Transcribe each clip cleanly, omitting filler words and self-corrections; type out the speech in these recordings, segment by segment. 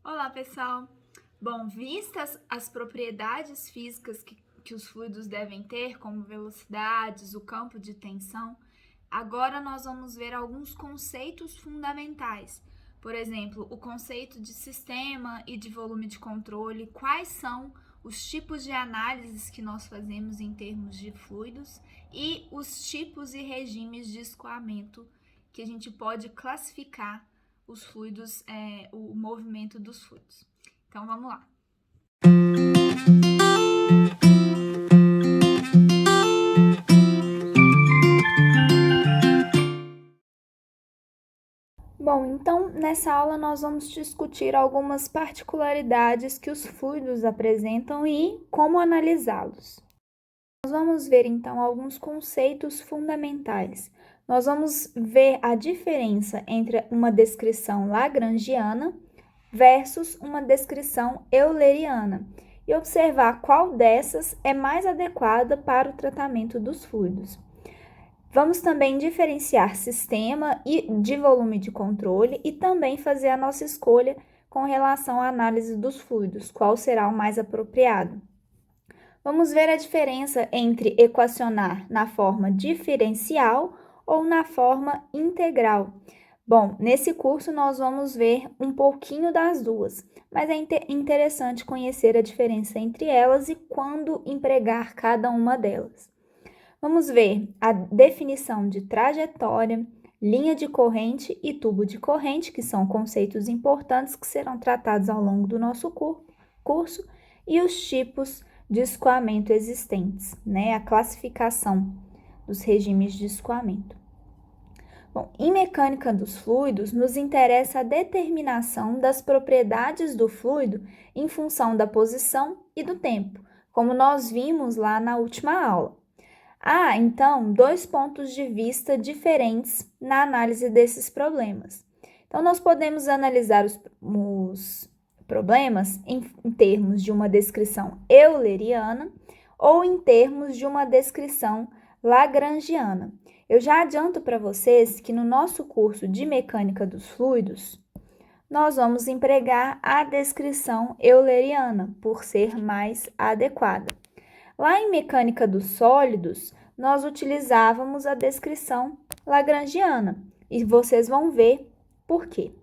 Olá, pessoal! Bom, vistas as propriedades físicas que os fluidos devem ter, como velocidades, o campo de tensão, agora nós vamos ver alguns conceitos fundamentais. Por exemplo, o conceito de sistema e de volume de controle, quais são os tipos de análises que nós fazemos em termos de fluidos e os tipos e regimes de escoamento que a gente pode classificar os fluidos, o movimento dos fluidos. Então, vamos lá. Bom, então nessa aula nós vamos discutir algumas particularidades que os fluidos apresentam e como analisá-los. Nós vamos ver então alguns conceitos fundamentais. Nós vamos ver a diferença entre uma descrição lagrangiana versus uma descrição euleriana e observar qual dessas é mais adequada para o tratamento dos fluidos. Vamos também diferenciar sistema e de volume de controle e também fazer a nossa escolha com relação à análise dos fluidos, qual será o mais apropriado. Vamos ver a diferença entre equacionar na forma diferencial ou na forma integral. Bom, nesse curso nós vamos ver um pouquinho das duas, mas é interessante conhecer a diferença entre elas e quando empregar cada uma delas. Vamos ver a definição de trajetória, linha de corrente e tubo de corrente, que são conceitos importantes que serão tratados ao longo do nosso curso, e os tipos de escoamento existentes, né? A classificação dos regimes de escoamento. Bom, em mecânica dos fluidos, nos interessa a determinação das propriedades do fluido em função da posição e do tempo, como nós vimos lá na última aula. Há, então, dois pontos de vista diferentes na análise desses problemas. Então, nós podemos analisar os problemas em termos de uma descrição euleriana ou em termos de uma descrição lagrangiana. Eu já adianto para vocês que no nosso curso de mecânica dos fluidos, nós vamos empregar a descrição euleriana, por ser mais adequada. Lá em mecânica dos sólidos, nós utilizávamos a descrição lagrangiana e vocês vão ver por quê.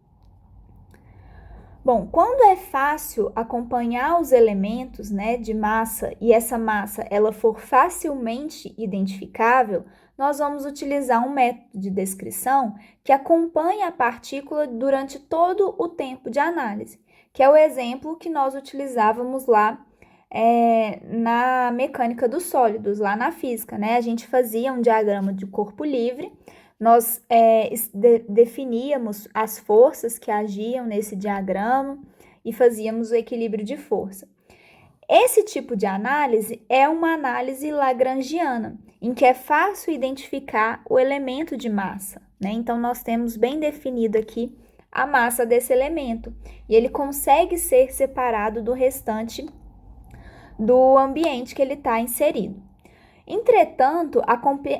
Bom, quando é fácil acompanhar os elementos, né, de massa e essa massa ela for facilmente identificável, nós vamos utilizar um método de descrição que acompanha a partícula durante todo o tempo de análise, que é o exemplo que nós utilizávamos lá na mecânica dos sólidos, lá na física, né? A gente fazia um diagrama de corpo livre, nós definíamos as forças que agiam nesse diagrama e fazíamos o equilíbrio de força. Esse tipo de análise é uma análise lagrangiana, em que é fácil identificar o elemento de massa, né? Então, nós temos bem definido aqui a massa desse elemento, e ele consegue ser separado do restante do ambiente que ele está inserido. Entretanto,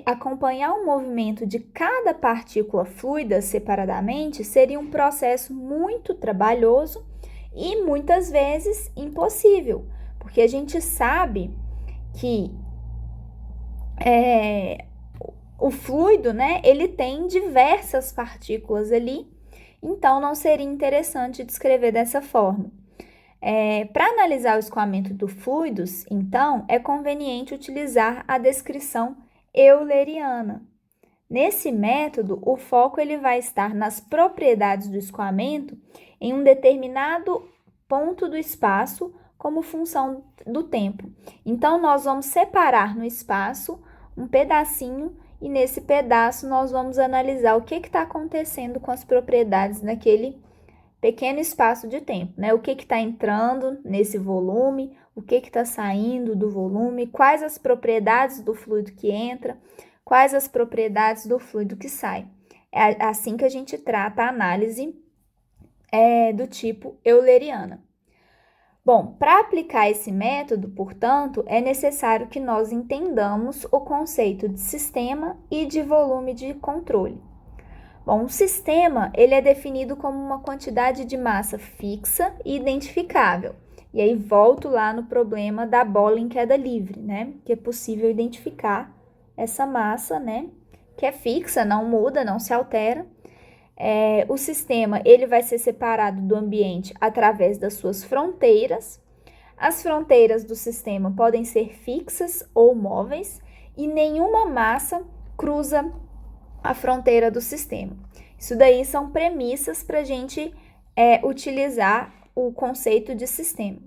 acompanhar o movimento de cada partícula fluida separadamente seria um processo muito trabalhoso e muitas vezes impossível, porque a gente sabe que o fluido, né, ele tem diversas partículas ali, então não seria interessante descrever dessa forma. Para analisar o escoamento dos fluidos, então, é conveniente utilizar a descrição euleriana. Nesse método, o foco ele vai estar nas propriedades do escoamento em um determinado ponto do espaço como função do tempo. Então, nós vamos separar no espaço um pedacinho e nesse pedaço nós vamos analisar o que está acontecendo com as propriedades naquele pequeno espaço de tempo, né? O que está entrando nesse volume, o que está saindo do volume, quais as propriedades do fluido que entra, quais as propriedades do fluido que sai. É assim que a gente trata a análise do tipo euleriana. Bom, para aplicar esse método, portanto, é necessário que nós entendamos o conceito de sistema e de volume de controle. Bom, um sistema, ele é definido como uma quantidade de massa fixa e identificável. E aí volto lá no problema da bola em queda livre, né? Que é possível identificar essa massa, né? Que é fixa, não muda, não se altera. O sistema, ele vai ser separado do ambiente através das suas fronteiras. As fronteiras do sistema podem ser fixas ou móveis e nenhuma massa cruza a fronteira do sistema. Isso daí são premissas para a gente utilizar o conceito de sistema.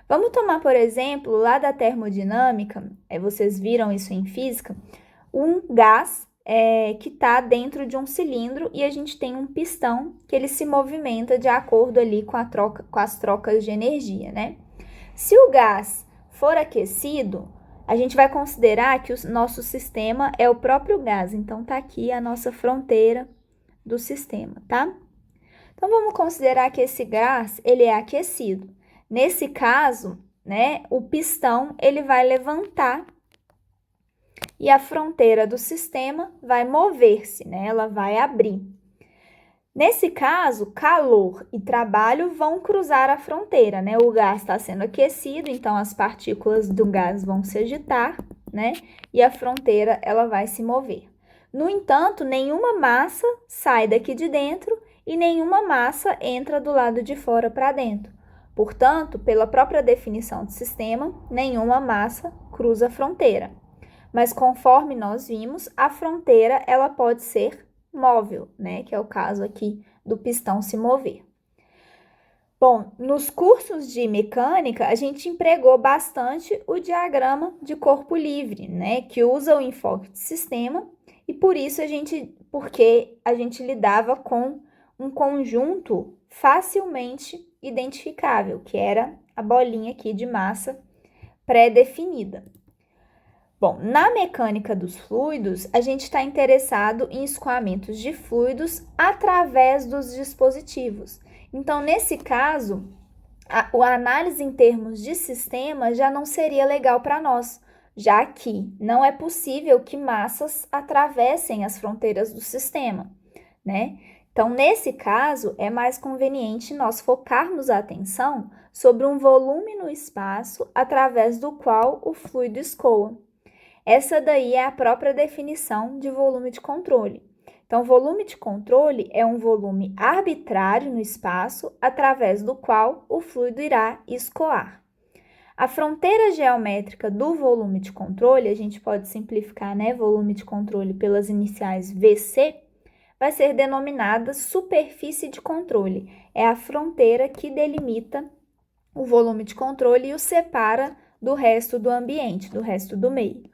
Vamos tomar, por exemplo, lá da termodinâmica, vocês viram isso em física, um gás que está dentro de um cilindro e a gente tem um pistão que ele se movimenta de acordo ali com as trocas de energia, né? Se o gás for aquecido, a gente vai considerar que o nosso sistema é o próprio gás. Então, tá aqui a nossa fronteira do sistema, tá? Então, vamos considerar que esse gás, ele é aquecido. Nesse caso, né, o pistão, ele vai levantar e a fronteira do sistema vai mover-se, né? Ela vai abrir. Nesse caso, calor e trabalho vão cruzar a fronteira, né? O gás está sendo aquecido, então as partículas do gás vão se agitar, né? E a fronteira ela vai se mover. No entanto, nenhuma massa sai daqui de dentro e nenhuma massa entra do lado de fora para dentro. Portanto, pela própria definição de sistema, nenhuma massa cruza a fronteira. Mas conforme nós vimos, a fronteira ela pode ser móvel, né? Que é o caso aqui do pistão se mover. Bom, nos cursos de mecânica, a gente empregou bastante o diagrama de corpo livre, né? Que usa o enfoque de sistema e por isso porque a gente lidava com um conjunto facilmente identificável, que era a bolinha aqui de massa pré-definida. Bom, na mecânica dos fluidos, a gente está interessado em escoamentos de fluidos através dos dispositivos. Então, nesse caso, a análise em termos de sistema já não seria legal para nós, já que não é possível que massas atravessem as fronteiras do sistema, né? Então, nesse caso, é mais conveniente nós focarmos a atenção sobre um volume no espaço através do qual o fluido escoa. Essa daí é a própria definição de volume de controle. Então, volume de controle é um volume arbitrário no espaço através do qual o fluido irá escoar. A fronteira geométrica do volume de controle, a gente pode simplificar, né? Volume de controle pelas iniciais VC, vai ser denominada superfície de controle. É a fronteira que delimita o volume de controle e o separa do resto do ambiente, do resto do meio.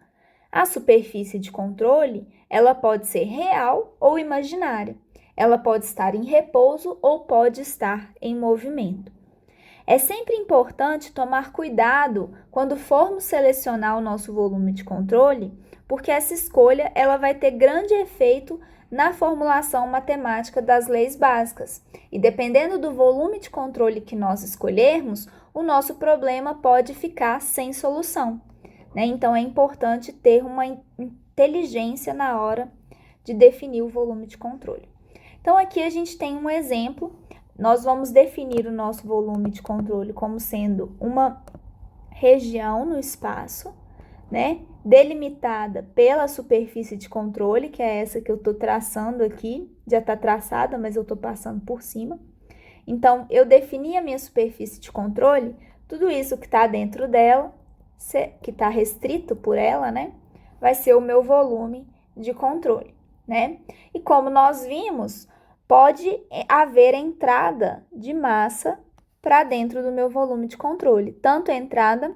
A superfície de controle, ela pode ser real ou imaginária. Ela pode estar em repouso ou pode estar em movimento. É sempre importante tomar cuidado quando formos selecionar o nosso volume de controle, porque essa escolha ela vai ter grande efeito na formulação matemática das leis básicas. E dependendo do volume de controle que nós escolhermos, o nosso problema pode ficar sem solução. Então, é importante ter uma inteligência na hora de definir o volume de controle. Então, aqui a gente tem um exemplo. Nós vamos definir o nosso volume de controle como sendo uma região no espaço, né? Delimitada pela superfície de controle, que é essa que eu estou traçando aqui. Já está traçada, mas eu estou passando por cima. Então, eu defini a minha superfície de controle, tudo isso que está dentro dela, que está restrito por ela, né? Vai ser o meu volume de controle, né? E como nós vimos, pode haver entrada de massa para dentro do meu volume de controle, tanto entrada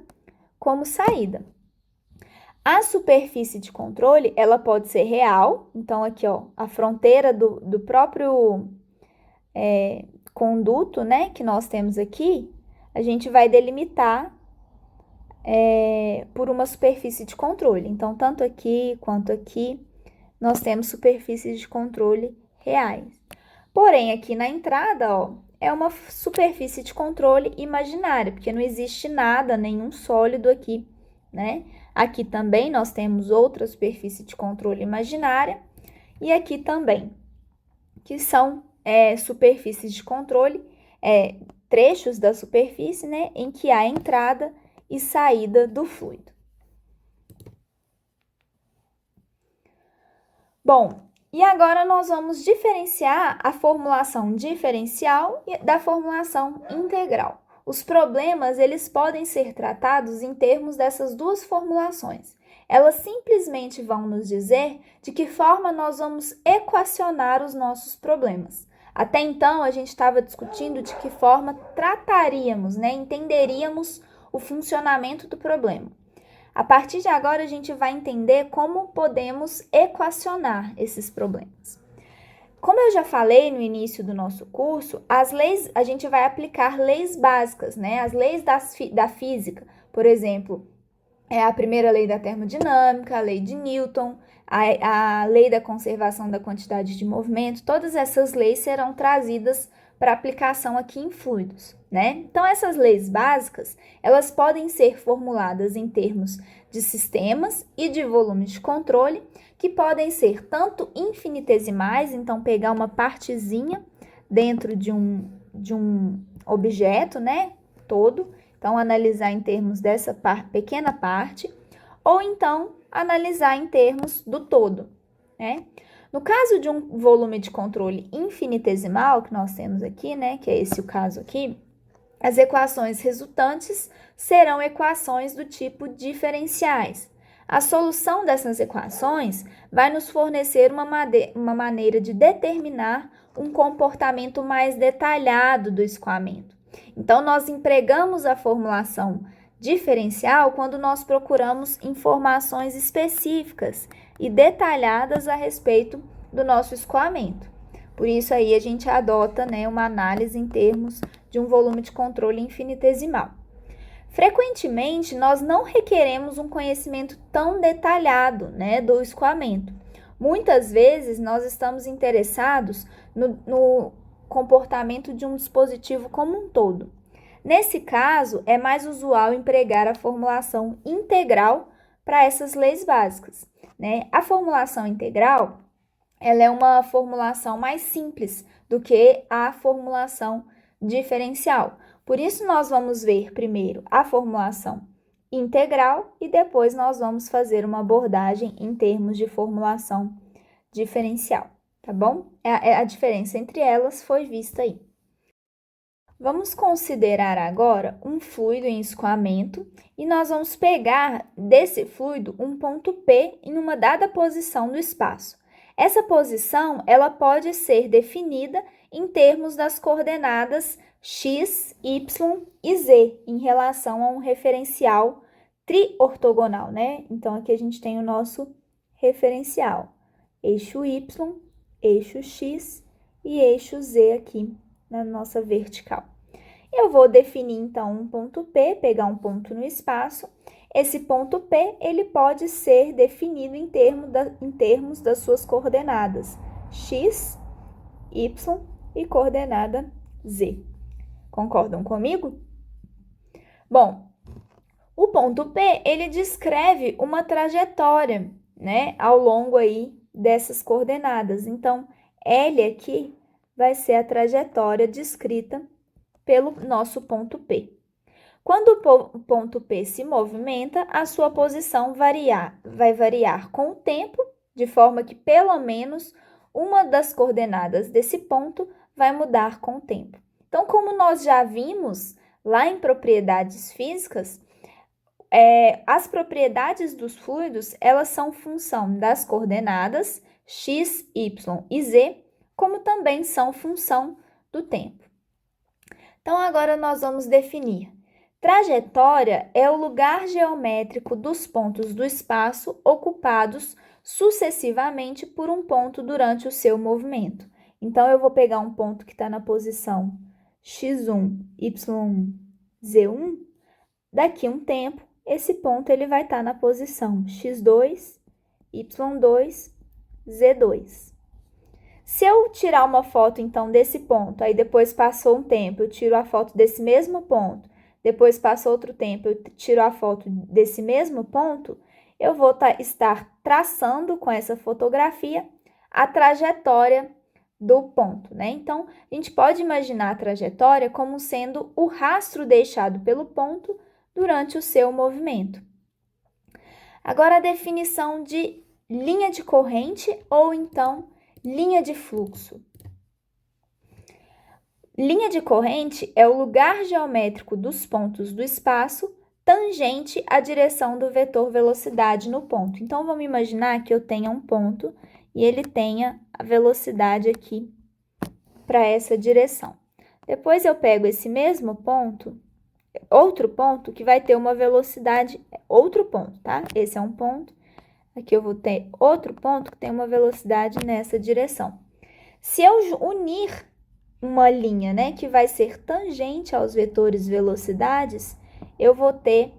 como saída. A superfície de controle, ela pode ser real, então aqui, ó, a fronteira do próprio conduto, né, que nós temos aqui, a gente vai delimitar por uma superfície de controle. Então, tanto aqui quanto aqui, nós temos superfícies de controle reais. Porém, aqui na entrada, ó, é uma superfície de controle imaginária, porque não existe nada, nenhum sólido aqui, né? Aqui também nós temos outra superfície de controle imaginária e aqui também. que são superfícies de controle, trechos da superfície, né, em que há entrada e saída do fluido. Bom, e agora nós vamos diferenciar a formulação diferencial da formulação integral. Os problemas, eles podem ser tratados em termos dessas duas formulações. Elas simplesmente vão nos dizer de que forma nós vamos equacionar os nossos problemas. Até então, a gente estava discutindo de que forma trataríamos, né, entenderíamos o funcionamento do problema. A partir de agora, a gente vai entender como podemos equacionar esses problemas. Como eu já falei no início do nosso curso, as leis, a gente vai aplicar leis básicas, né? As leis da física, por exemplo, a primeira lei da termodinâmica, a lei de Newton, a lei da conservação da quantidade de movimento, todas essas leis serão trazidas para aplicação aqui em fluidos, né? Então, essas leis básicas, elas podem ser formuladas em termos de sistemas e de volumes de controle, que podem ser tanto infinitesimais, então pegar uma partezinha dentro de um objeto, né, todo, então analisar em termos dessa pequena parte, ou então analisar em termos do todo, né? No caso de um volume de controle infinitesimal, que nós temos aqui, né, que é esse o caso aqui, as equações resultantes serão equações do tipo diferenciais. A solução dessas equações vai nos fornecer uma maneira de determinar um comportamento mais detalhado do escoamento. Então, nós empregamos a formulação diferencial quando nós procuramos informações específicas e detalhadas a respeito do nosso escoamento. Por isso aí a gente adota, né, uma análise em termos de um volume de controle infinitesimal. Frequentemente, nós não requeremos um conhecimento tão detalhado, né, do escoamento. Muitas vezes, nós estamos interessados no comportamento de um dispositivo como um todo. Nesse caso, é mais usual empregar a formulação integral para essas leis básicas, né? A formulação integral, ela é uma formulação mais simples do que a formulação diferencial. Por isso, nós vamos ver primeiro a formulação integral e depois nós vamos fazer uma abordagem em termos de formulação diferencial, tá bom? A diferença entre elas foi vista aí. Vamos considerar agora um fluido em escoamento e nós vamos pegar desse fluido um ponto P em uma dada posição do espaço. Essa posição, ela pode ser definida em termos das coordenadas x, y e z, em relação a um referencial triortogonal, né? Então, aqui a gente tem o nosso referencial, eixo y, eixo x e eixo z aqui na nossa vertical. Eu vou definir, então, um ponto P, pegar um ponto no espaço. Esse ponto P, ele pode ser definido em termos das suas coordenadas x, y e coordenada z. Concordam comigo? Bom, o ponto P, ele descreve uma trajetória, né, ao longo aí dessas coordenadas. Então, L aqui vai ser a trajetória descrita pelo nosso ponto P. Quando o ponto P se movimenta, a sua posição vai variar com o tempo, de forma que pelo menos uma das coordenadas desse ponto vai mudar com o tempo. Então, como nós já vimos lá em propriedades físicas, as propriedades dos fluidos, elas são função das coordenadas x, y e z, como também são função do tempo. Então, agora nós vamos definir. Trajetória é o lugar geométrico dos pontos do espaço ocupados sucessivamente por um ponto durante o seu movimento. Então, eu vou pegar um ponto que está na posição x1, y1, z1. Daqui a um tempo, esse ponto ele vai estar na posição x2, y2, z2. Se eu tirar uma foto, então, desse ponto, aí depois passou um tempo, eu tiro a foto desse mesmo ponto, depois passou outro tempo, eu tiro a foto desse mesmo ponto, eu vou estar traçando com essa fotografia a trajetória do ponto, né? Então, a gente pode imaginar a trajetória como sendo o rastro deixado pelo ponto durante o seu movimento. Agora, a definição de linha de corrente ou então linha de fluxo. Linha de corrente é o lugar geométrico dos pontos do espaço tangente à direção do vetor velocidade no ponto. Então, vamos imaginar que eu tenha um ponto e ele tenha a velocidade aqui para essa direção. Depois eu pego esse mesmo ponto, outro ponto que vai ter uma velocidade, outro ponto, tá? Esse é um ponto, aqui eu vou ter outro ponto que tem uma velocidade nessa direção. Se eu unir uma linha, né, que vai ser tangente aos vetores velocidades, eu vou ter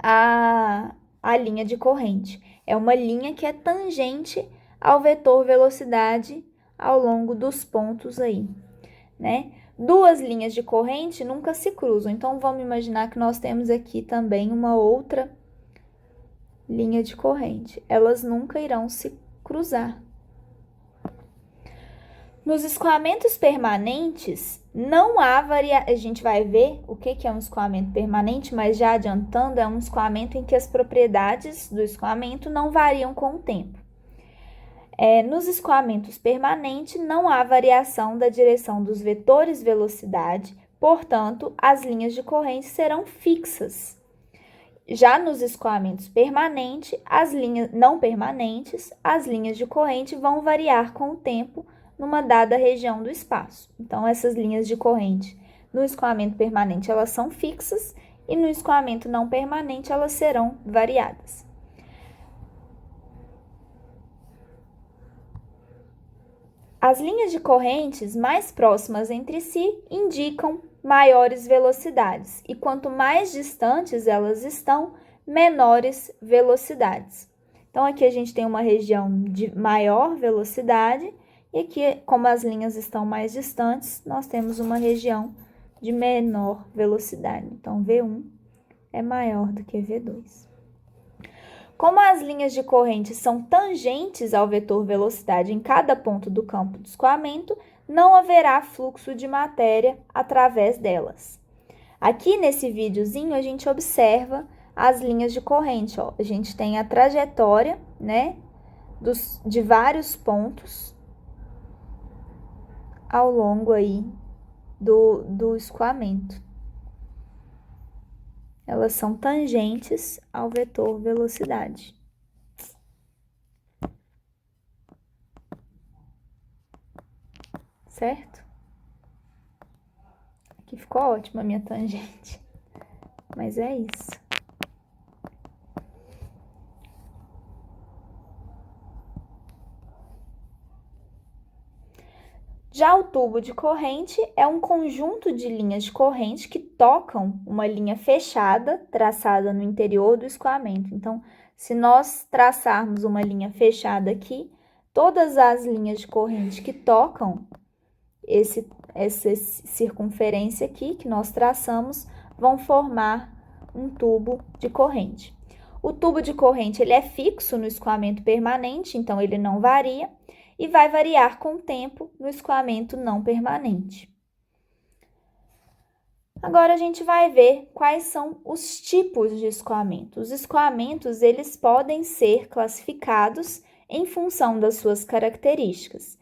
a linha de corrente. É uma linha que é tangente ao vetor velocidade ao longo dos pontos aí, né? Duas linhas de corrente nunca se cruzam, então vamos imaginar que nós temos aqui também uma outra linha de corrente. Elas nunca irão se cruzar. Nos escoamentos permanentes, não há variação. A gente vai ver o que é um escoamento permanente, mas já adiantando, é um escoamento em que as propriedades do escoamento não variam com o tempo. Nos escoamentos permanentes, não há variação da direção dos vetores velocidade, portanto, as linhas de corrente serão fixas. Já nos escoamentos permanentes, não permanentes, as linhas de corrente vão variar com o tempo numa dada região do espaço. Então, essas linhas de corrente no escoamento permanente, elas são fixas e no escoamento não permanente, elas serão variadas. As linhas de correntes mais próximas entre si indicam maiores velocidades, e quanto mais distantes elas estão, menores velocidades. Então, aqui a gente tem uma região de maior velocidade, e aqui, como as linhas estão mais distantes, nós temos uma região de menor velocidade. Então, V1 é maior do que V2. Como as linhas de corrente são tangentes ao vetor velocidade em cada ponto do campo de escoamento, não haverá fluxo de matéria através delas. Aqui nesse videozinho a gente observa as linhas de corrente, ó. A gente tem a trajetória, né, de vários pontos ao longo aí do escoamento. Elas são tangentes ao vetor velocidade. Certo? Aqui ficou ótima a minha tangente. Mas é isso. Já o tubo de corrente é um conjunto de linhas de corrente que tocam uma linha fechada traçada no interior do escoamento. Então, se nós traçarmos uma linha fechada aqui, todas as linhas de corrente que tocam essa circunferência aqui que nós traçamos vão formar um tubo de corrente. O tubo de corrente ele é fixo no escoamento permanente, então ele não varia, e vai variar com o tempo no escoamento não permanente. Agora a gente vai ver quais são os tipos de escoamento. Os escoamentos eles podem ser classificados em função das suas características,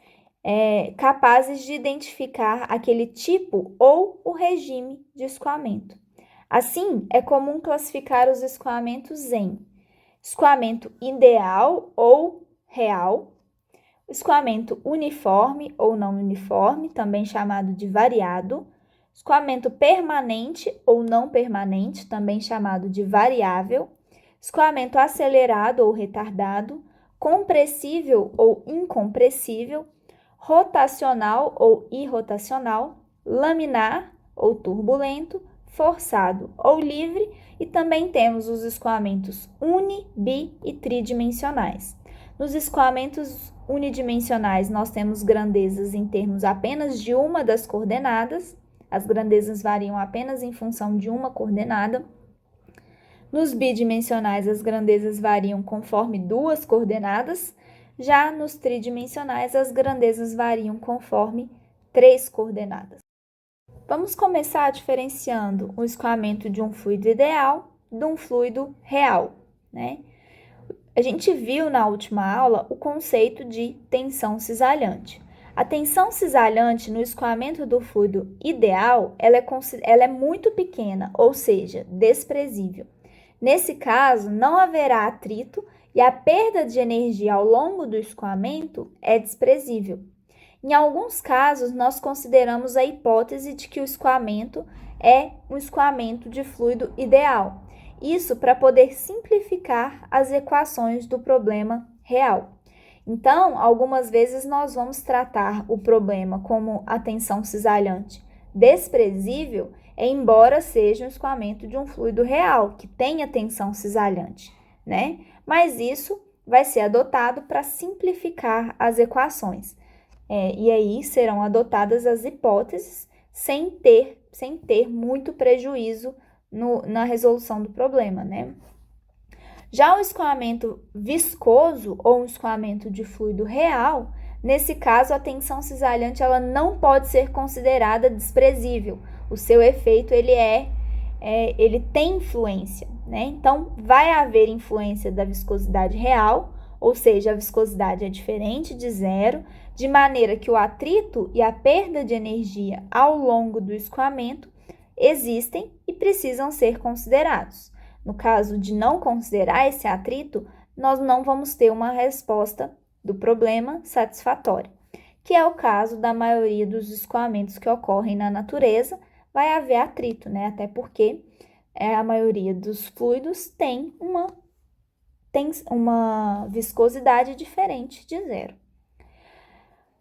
capazes de identificar aquele tipo ou o regime de escoamento. Assim, é comum classificar os escoamentos em escoamento ideal ou real, escoamento uniforme ou não uniforme, também chamado de variado, escoamento permanente ou não permanente, também chamado de variável, escoamento acelerado ou retardado, compressível ou incompressível, rotacional ou irrotacional, laminar ou turbulento, forçado ou livre, e também temos os escoamentos uni, bi e tridimensionais. Nos escoamentos unidimensionais, nós temos grandezas em termos apenas de uma das coordenadas, as grandezas variam apenas em função de uma coordenada. Nos bidimensionais, as grandezas variam conforme duas coordenadas. Já nos tridimensionais, as grandezas variam conforme 3 coordenadas. Vamos começar diferenciando o escoamento de um fluido ideal de um fluido real, né? A gente viu na última aula o conceito de tensão cisalhante. A tensão cisalhante no escoamento do fluido ideal, ela é muito pequena, ou seja, desprezível. Nesse caso, não haverá atrito e a perda de energia ao longo do escoamento é desprezível. Em alguns casos, nós consideramos a hipótese de que o escoamento é um escoamento de fluido ideal. Isso para poder simplificar as equações do problema real. Então, algumas vezes nós vamos tratar o problema como a tensão cisalhante desprezível, embora seja um escoamento de um fluido real, que tenha tensão cisalhante, né? Mas isso vai ser adotado para simplificar as equações. E aí serão adotadas as hipóteses sem ter muito prejuízo na resolução do problema, né? Já o escoamento viscoso ou um escoamento de fluido real, nesse caso a tensão cisalhante ela não pode ser considerada desprezível. O seu efeito ele tem influência, né? Então vai haver influência da viscosidade real, ou seja, a viscosidade é diferente de zero, de maneira que o atrito e a perda de energia ao longo do escoamento existem e precisam ser considerados. No caso de não considerar esse atrito, nós não vamos ter uma resposta do problema satisfatória, que é o caso da maioria dos escoamentos que ocorrem na natureza, vai haver atrito, né? Até porque a maioria dos fluidos tem uma viscosidade diferente de zero.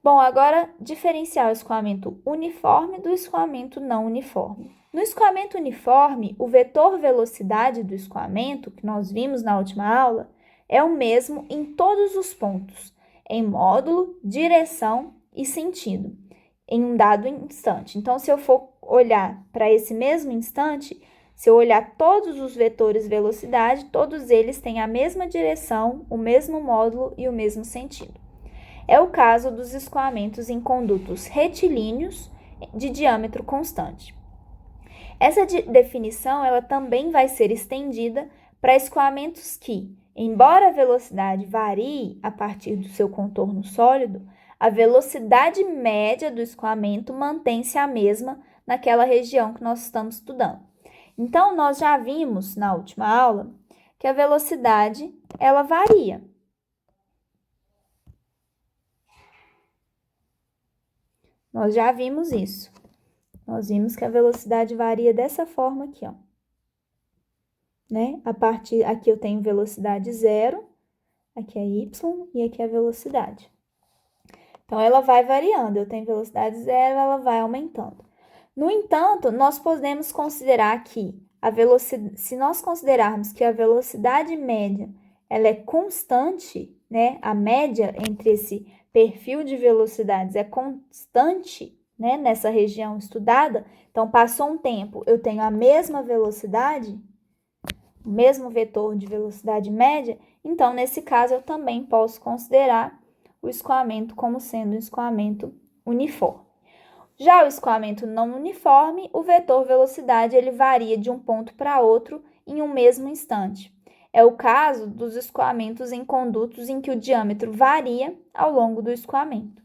Bom, agora diferenciar o escoamento uniforme do escoamento não uniforme. No escoamento uniforme, o vetor velocidade do escoamento, que nós vimos na última aula, é o mesmo em todos os pontos, em módulo, direção e sentido, em um dado instante. Então, se eu for olhar para esse mesmo instante, se eu olhar todos os vetores velocidade, todos eles têm a mesma direção, o mesmo módulo e o mesmo sentido. É o caso dos escoamentos em condutos retilíneos de diâmetro constante. Essa definição ela também vai ser estendida para escoamentos que, embora a velocidade varie a partir do seu contorno sólido, a velocidade média do escoamento mantém-se a mesma naquela região que nós estamos estudando. Então, nós já vimos na última aula que a velocidade ela varia. Nós já vimos isso. Nós vimos que a velocidade varia dessa forma aqui, ó. Né? Aqui eu tenho velocidade zero, aqui é y e aqui é a velocidade. Então, ela vai variando. Eu tenho velocidade zero, ela vai aumentando. No entanto, nós podemos considerar que se nós considerarmos que a velocidade média ela é constante, né? A média entre esse perfil de velocidades é constante, né? Nessa região estudada. Então, passou um tempo, eu tenho a mesma velocidade, o mesmo vetor de velocidade média. Então, nesse caso, eu também posso considerar o escoamento como sendo um escoamento uniforme. Já o escoamento não uniforme, o vetor velocidade ele varia de um ponto para outro em um mesmo instante. É o caso dos escoamentos em condutos em que o diâmetro varia ao longo do escoamento.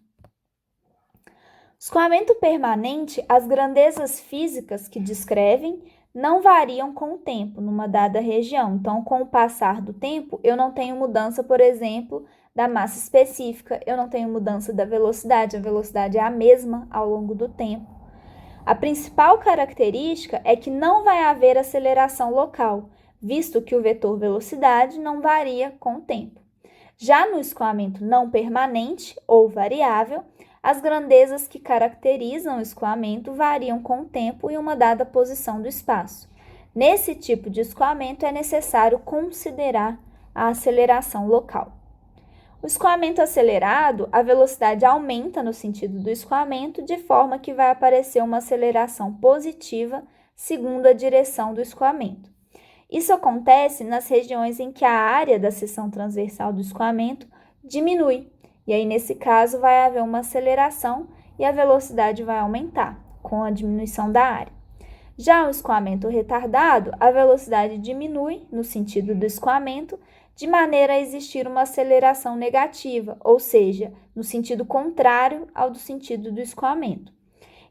Escoamento permanente, as grandezas físicas que descrevem não variam com o tempo numa dada região. Então, com o passar do tempo, eu não tenho mudança, por exemplo, da massa específica, eu não tenho mudança da velocidade, a velocidade é a mesma ao longo do tempo. A principal característica é que não vai haver aceleração local, visto que o vetor velocidade não varia com o tempo. Já no escoamento não permanente ou variável, as grandezas que caracterizam o escoamento variam com o tempo e uma dada posição do espaço. Nesse tipo de escoamento é necessário considerar a aceleração local. O escoamento acelerado, a velocidade aumenta no sentido do escoamento, de forma que vai aparecer uma aceleração positiva segundo a direção do escoamento. Isso acontece nas regiões em que a área da seção transversal do escoamento diminui. E aí, nesse caso, vai haver uma aceleração e a velocidade vai aumentar com a diminuição da área. Já o escoamento retardado, a velocidade diminui no sentido do escoamento, de maneira a existir uma aceleração negativa, ou seja, no sentido contrário ao do sentido do escoamento.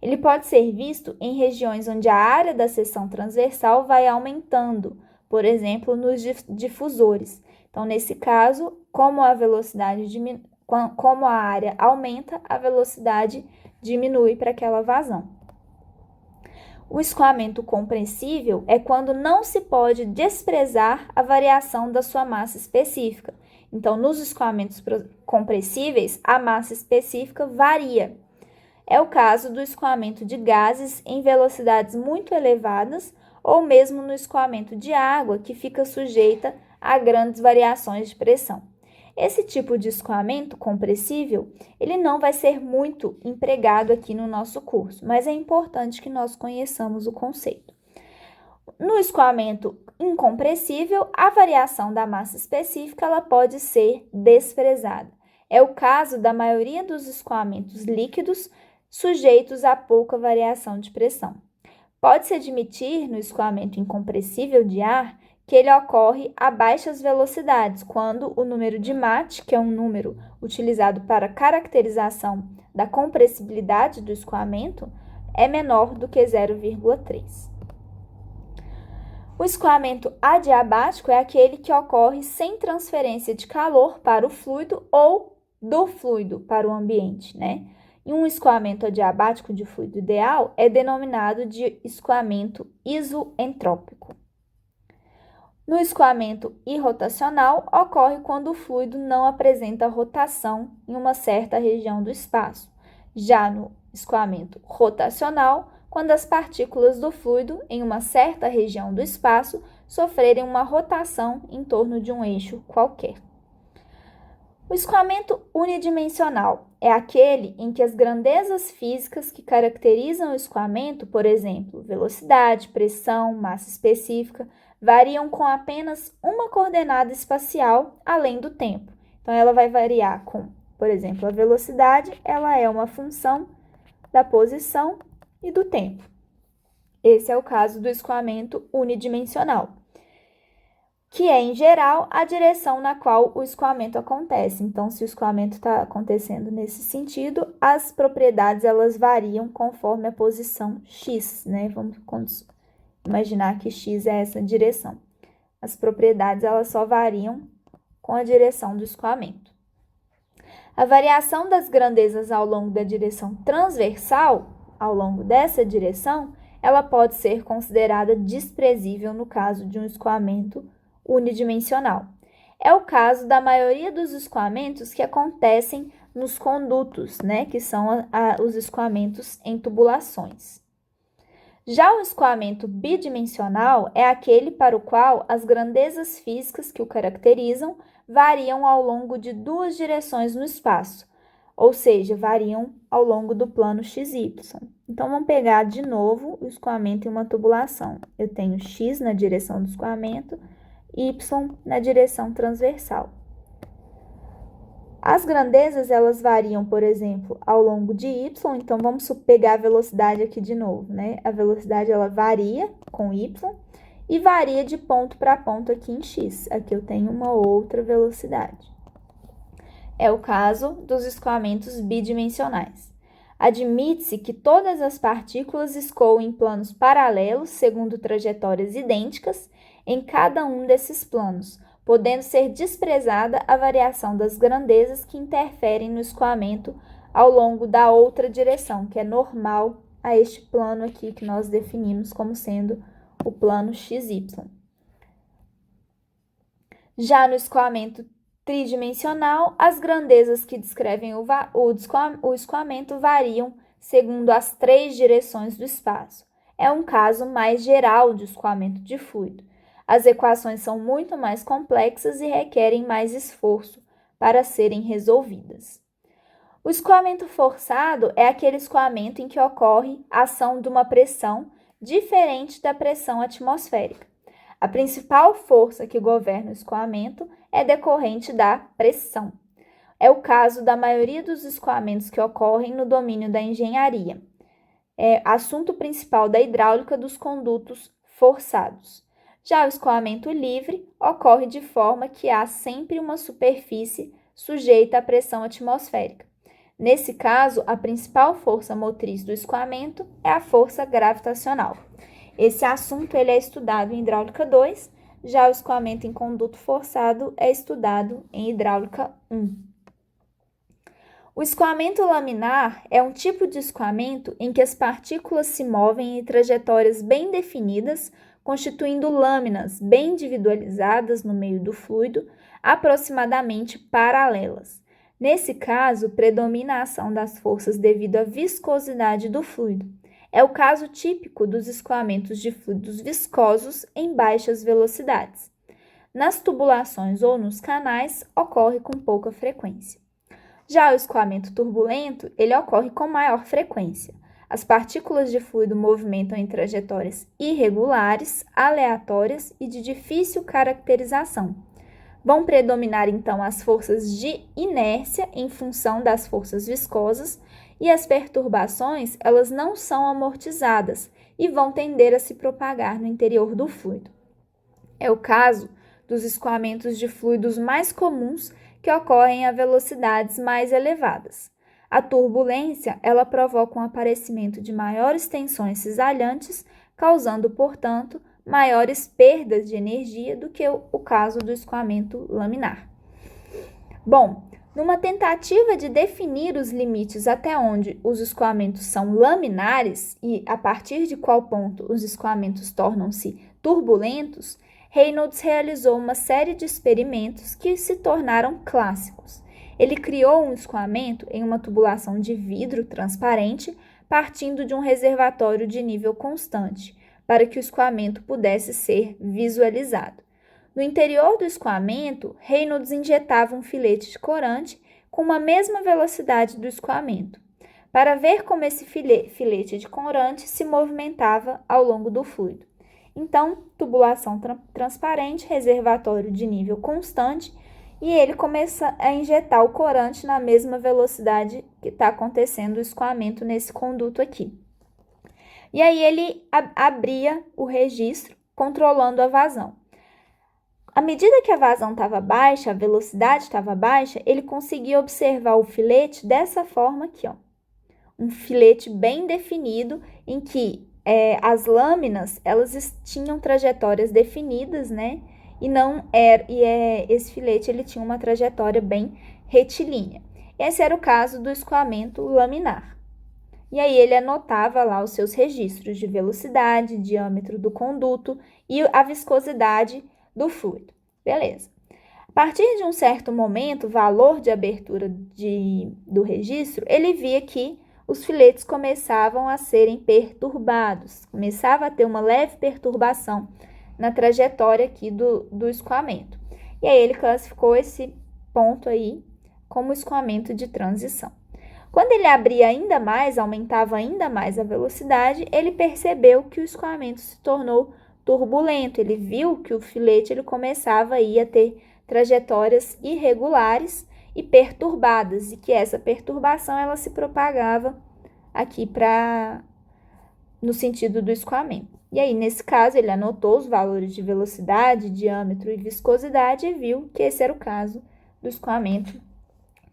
Ele pode ser visto em regiões onde a área da seção transversal vai aumentando, por exemplo, nos difusores. Então, nesse caso, como a área aumenta, a velocidade diminui para aquela vazão. O escoamento compressível é quando não se pode desprezar a variação da sua massa específica. Então, nos escoamentos compressíveis, a massa específica varia. É o caso do escoamento de gases em velocidades muito elevadas ou mesmo no escoamento de água, que fica sujeita a grandes variações de pressão. Esse tipo de escoamento compressível, ele não vai ser muito empregado aqui no nosso curso, mas é importante que nós conheçamos o conceito. No escoamento incompressível, a variação da massa específica ela pode ser desprezada. É o caso da maioria dos escoamentos líquidos sujeitos a pouca variação de pressão. Pode-se admitir no escoamento incompressível de ar que ele ocorre a baixas velocidades, quando o número de Mach, que é um número utilizado para caracterização da compressibilidade do escoamento, é menor do que 0,3. O escoamento adiabático é aquele que ocorre sem transferência de calor para o fluido ou do fluido para o ambiente, né? E um escoamento adiabático de fluido ideal é denominado de escoamento isoentrópico. No escoamento irrotacional, ocorre quando o fluido não apresenta rotação em uma certa região do espaço. Já no escoamento rotacional, quando as partículas do fluido em uma certa região do espaço sofrerem uma rotação em torno de um eixo qualquer. O escoamento unidimensional é aquele em que as grandezas físicas que caracterizam o escoamento, por exemplo, velocidade, pressão, massa específica, variam com apenas uma coordenada espacial além do tempo. Então, ela vai variar com, por exemplo, a velocidade, ela é uma função da posição e do tempo. Esse é o caso do escoamento unidimensional, que é, em geral, a direção na qual o escoamento acontece. Então, se o escoamento está acontecendo nesse sentido, as propriedades elas variam conforme a posição x, né? Vamos imaginar que x é essa direção. As propriedades elas só variam com a direção do escoamento. A variação das grandezas ao longo da direção transversal, ao longo dessa direção, ela pode ser considerada desprezível no caso de um escoamento unidimensional. É o caso da maioria dos escoamentos que acontecem nos condutos, né, que são os escoamentos em tubulações. Já o escoamento bidimensional é aquele para o qual as grandezas físicas que o caracterizam variam ao longo de duas direções no espaço, ou seja, variam ao longo do plano XY. Então, vamos pegar de novo o escoamento em uma tubulação. Eu tenho x na direção do escoamento, y na direção transversal. As grandezas, elas variam, por exemplo, ao longo de y, então vamos pegar a velocidade aqui de novo, né? A velocidade, ela varia com y e varia de ponto para ponto aqui em x. Aqui eu tenho uma outra velocidade. É o caso dos escoamentos bidimensionais. Admite-se que todas as partículas escoam em planos paralelos, segundo trajetórias idênticas, em cada um desses planos, podendo ser desprezada a variação das grandezas que interferem no escoamento ao longo da outra direção, que é normal a este plano aqui que nós definimos como sendo o plano XY. Já no escoamento tridimensional, as grandezas que descrevem o escoamento variam segundo as três direções do espaço. É um caso mais geral de escoamento de fluido. As equações são muito mais complexas e requerem mais esforço para serem resolvidas. O escoamento forçado é aquele escoamento em que ocorre a ação de uma pressão diferente da pressão atmosférica. A principal força que governa o escoamento é decorrente da pressão. É o caso da maioria dos escoamentos que ocorrem no domínio da engenharia. É assunto principal da hidráulica dos condutos forçados. Já o escoamento livre ocorre de forma que há sempre uma superfície sujeita à pressão atmosférica. Nesse caso, a principal força motriz do escoamento é a força gravitacional. Esse assunto ele é estudado em hidráulica 2, já o escoamento em conduto forçado é estudado em hidráulica 1. O escoamento laminar é um tipo de escoamento em que as partículas se movem em trajetórias bem definidas, constituindo lâminas bem individualizadas no meio do fluido, aproximadamente paralelas. Nesse caso, predomina a ação das forças devido à viscosidade do fluido. É o caso típico dos escoamentos de fluidos viscosos em baixas velocidades. Nas tubulações ou nos canais, ocorre com pouca frequência. Já o escoamento turbulento, ele ocorre com maior frequência. As partículas de fluido movimentam em trajetórias irregulares, aleatórias e de difícil caracterização. Vão predominar, então, as forças de inércia em função das forças viscosas e as perturbações, elas não são amortizadas e vão tender a se propagar no interior do fluido. É o caso dos escoamentos de fluidos mais comuns que ocorrem a velocidades mais elevadas. A turbulência, ela provoca um aparecimento de maiores tensões cisalhantes, causando, portanto, maiores perdas de energia do que o caso do escoamento laminar. Bom, numa tentativa de definir os limites até onde os escoamentos são laminares e a partir de qual ponto os escoamentos tornam-se turbulentos, Reynolds realizou uma série de experimentos que se tornaram clássicos. Ele criou um escoamento em uma tubulação de vidro transparente, partindo de um reservatório de nível constante, para que o escoamento pudesse ser visualizado. No interior do escoamento, Reynolds injetava um filete de corante com a mesma velocidade do escoamento, para ver como esse filete de corante se movimentava ao longo do fluido. Então, tubulação transparente, reservatório de nível constante, e ele começa a injetar o corante na mesma velocidade que está acontecendo o escoamento nesse conduto aqui. E aí ele abria o registro, controlando a vazão. À medida que a vazão estava baixa, a velocidade estava baixa, ele conseguia observar o filete dessa forma aqui, ó. Um filete bem definido, em que as lâminas, elas tinham trajetórias definidas, né? Esse filete ele tinha uma trajetória bem retilínea. Esse era o caso do escoamento laminar. E aí ele anotava lá os seus registros de velocidade, diâmetro do conduto e a viscosidade do fluido. Beleza. A partir de um certo momento, o valor de abertura do registro, ele via que os filetes começavam a serem perturbados, começava a ter uma leve perturbação na trajetória aqui do escoamento. E aí ele classificou esse ponto aí como escoamento de transição. Quando ele abria ainda mais, aumentava ainda mais a velocidade, ele percebeu que o escoamento se tornou turbulento. Ele viu que o filete ele começava aí a ter trajetórias irregulares e perturbadas, e que essa perturbação ela se propagava aqui no sentido do escoamento. E aí, nesse caso, ele anotou os valores de velocidade, diâmetro e viscosidade e viu que esse era o caso do escoamento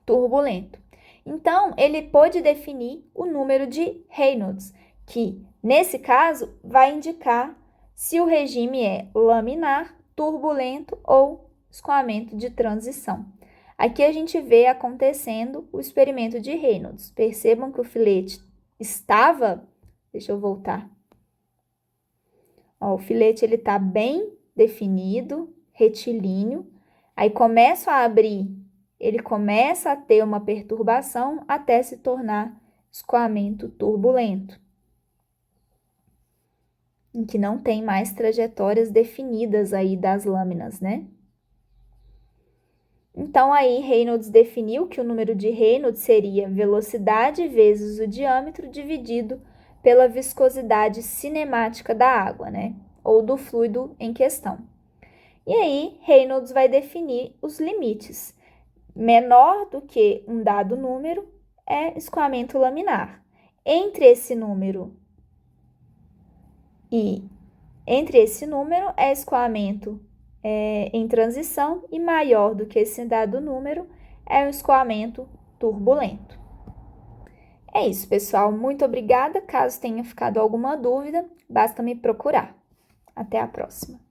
turbulento. Então, ele pôde definir o número de Reynolds, que, nesse caso, vai indicar se o regime é laminar, turbulento ou escoamento de transição. Aqui a gente vê acontecendo o experimento de Reynolds. Percebam que o filete estava... Deixa eu voltar. Ó, o filete ele está bem definido, retilíneo. Aí começa a abrir, ele começa a ter uma perturbação até se tornar escoamento turbulento, em que não tem mais trajetórias definidas aí das lâminas, né? Então, aí Reynolds definiu que o número de Reynolds seria velocidade vezes o diâmetro dividido pela viscosidade cinemática da água, né? Ou do fluido em questão. E aí, Reynolds vai definir os limites. menor do que um dado número é escoamento laminar. Entre esse número é escoamento em transição e maior do que esse dado número é o escoamento turbulento. É isso, pessoal. Muito obrigada. Caso tenha ficado alguma dúvida, basta me procurar. Até a próxima.